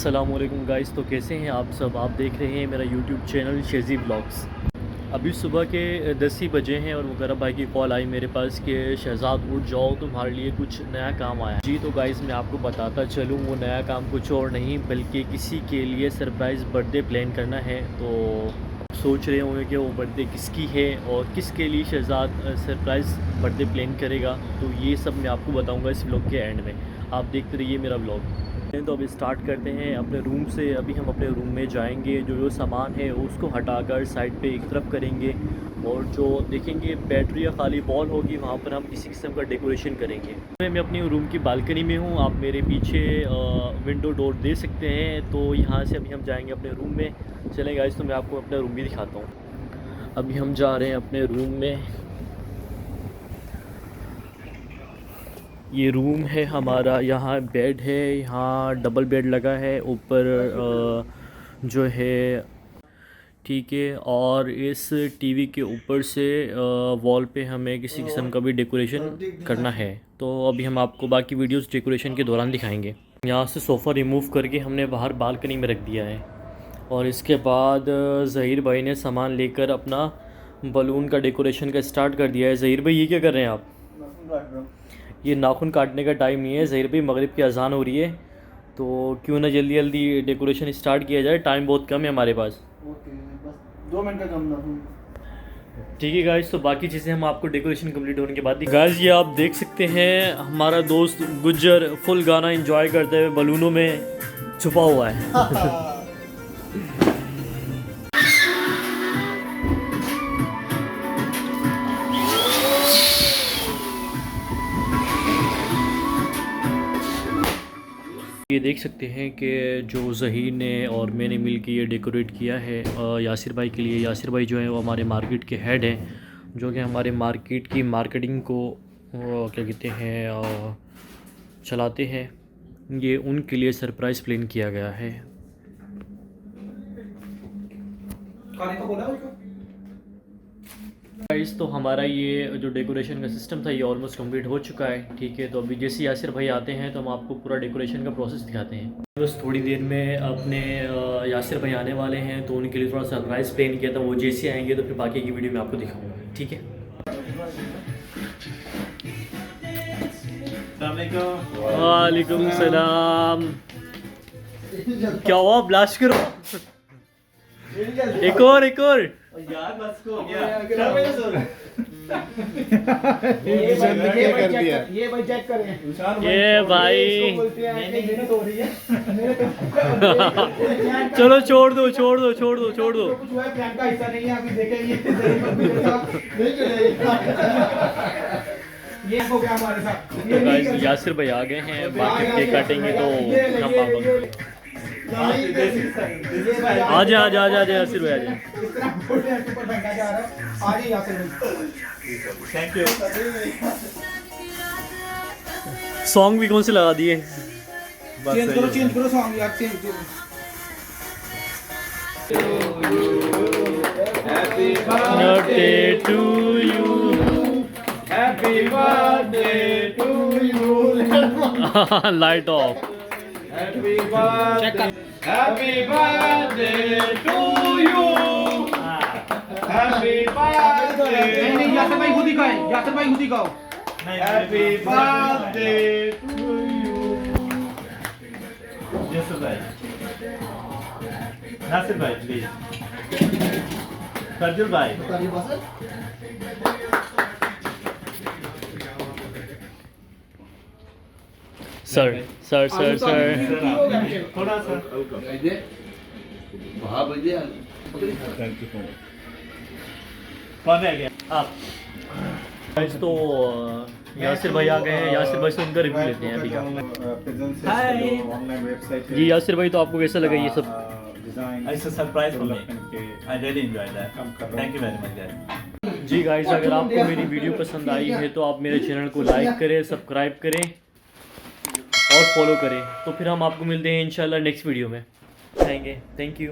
अस्सलामुअलैकुम गाइस, तो कैसे हैं आप सब। आप देख रहे हैं मेरा यूट्यूब चैनल शेज़ी व्लॉग्स। अभी सुबह के 10 ही बजे हैं और मुकर्रम भाई की कॉल आई मेरे पास कि शहजाद उठ जाओ, तुम्हारे लिए कुछ नया काम आया जी। तो गाइस मैं आपको बताता चलूँ, वो नया काम कुछ और नहीं बल्कि किसी के लिए सरप्राइज़ बर्थडे प्लान करना है। तो सोच रहे होंगे कि वो बर्थडे किसकी है और किसके लिए शहजाद सरप्राइज़ बर्थडे प्लान करेगा। तो ये सब मैं आपको बताऊँगा इस व्लॉग के एंड में। आप देखते रहिए मेरा व्लॉग। तो अभी स्टार्ट करते हैं अपने रूम से। अभी हम अपने रूम में जाएंगे, जो सामान है उसको हटाकर साइड पे एक तरफ करेंगे और जो देखेंगे बैटरी या खाली वॉल होगी वहाँ पर हम किसी किस्म का डेकोरेशन करेंगे। मैं अपनी रूम की बालकनी में हूँ, आप मेरे पीछे विंडो डोर दे सकते हैं। तो यहाँ से अभी हम जाएंगे अपने रूम में। चलें गाइस, तो मैं आपको अपना रूम भी दिखाता हूँ। अभी हम जा रहे हैं अपने रूम में। ये रूम है हमारा, यहाँ बेड है, यहाँ डबल बेड लगा है ऊपर जो है, ठीक है। और इस टीवी के ऊपर से वॉल पे हमें किसी किस्म का भी डेकोरेशन करना है। तो अभी हम आपको बाकी वीडियोस डेकोरेशन के दौरान दिखाएंगे। यहाँ से सोफ़ा रिमूव करके हमने बाहर बालकनी में रख दिया है और इसके बाद ज़हीर भाई ने सामान लेकर अपना बलून का डेकोरेशन का स्टार्ट कर दिया है। ज़हीर भाई ये क्या कर रहे हैं आप? ये नाखून काटने का टाइम नहीं है ज़हीर भाई, मगरिब की अजान हो रही है, तो क्यों ना जल्दी जल्दी डेकोरेशन स्टार्ट किया जाए। टाइम बहुत कम है हमारे पास। ओके, बस 2 मिनट का काम नाखून। ठीक है गाइस, तो बाकी चीज़ें हम आपको डेकोरेशन कंप्लीट होने के बाद गाइस ये आप देख सकते हैं हमारा दोस्त गुज्जर फुल गाना एंजॉय करते हुए बलूनों में छुपा हुआ है। ये देख सकते हैं कि जो ज़हीर ने और मैंने मिल के ये डेकोरेट किया है यासिर भाई के लिए। यासिर भाई जो है वो हमारे मार्केट के हेड हैं, जो कि हमारे मार्केट की मार्केटिंग को क्या कहते हैं चलाते हैं। ये उनके लिए सरप्राइज़ प्लान किया गया है। गाइस तो हमारा ये जो डेकोरेशन का सिस्टम था ये ऑलमोस्ट कंप्लीट हो चुका है, ठीक है। तो अभी जैसे यासिर भाई आते हैं तो हम आपको पूरा डेकोरेशन का प्रोसेस दिखाते हैं। बस थोड़ी देर में अपने यासिर भाई आने वाले हैं, तो उनके लिए थोड़ा सरप्राइज़ प्लान किया था। वो जैसे आएंगे तो फिर बाकी की वीडियो में आपको दिखाऊंगा, ठीक है। वालेकुम सलाम। क्या हुआ, ब्लास्ट करो। एक और यार बस को हो गया। ये भाई चेक करें। ये भाई चलो छोड़ दो। कुछ हुआ है, प्लान का हिस्सा नहीं है, अभी देखेंगे। ये हो गया हमारे साथ। ये गाइस यासिर भाई आ गए हैं, बाकी केक काटेंगे तो हम आ जा यासिर भाई आ जा। Thank you. सॉन्ग भी कौन से लगा दिए? चेंज करो सॉन्ग यार, चेंज करो। Happy birthday to you, happy birthday to you. Light off. Happy birthday, happy birthday to you, happy birthday. नहीं, यासिर भाई खुद ही गाओ। Happy birthday to you. Nasir भाई प्लीज, फर्जुल भाई सर थोड़ा सा। कौन है गया आप? गाइस तो यासिर भाई आ गए हैं। यासिर भाई से उनका रिव्यू लेते हैं अभी का। ऑनलाइन वेबसाइट जी यासिर भाई, तो आपको कैसा लगा ये सब? It's a surprise for me. I really enjoyed that. Thank you very much, guys. जी गाइस, अगर आपको मेरी वीडियो पसंद आई है तो आप मेरे चैनल को लाइक करें, सब्सक्राइब करें और फॉलो करें। तो फिर हम आपको मिलते हैं इंशाल्लाह नेक्स्ट वीडियो में। Thank you.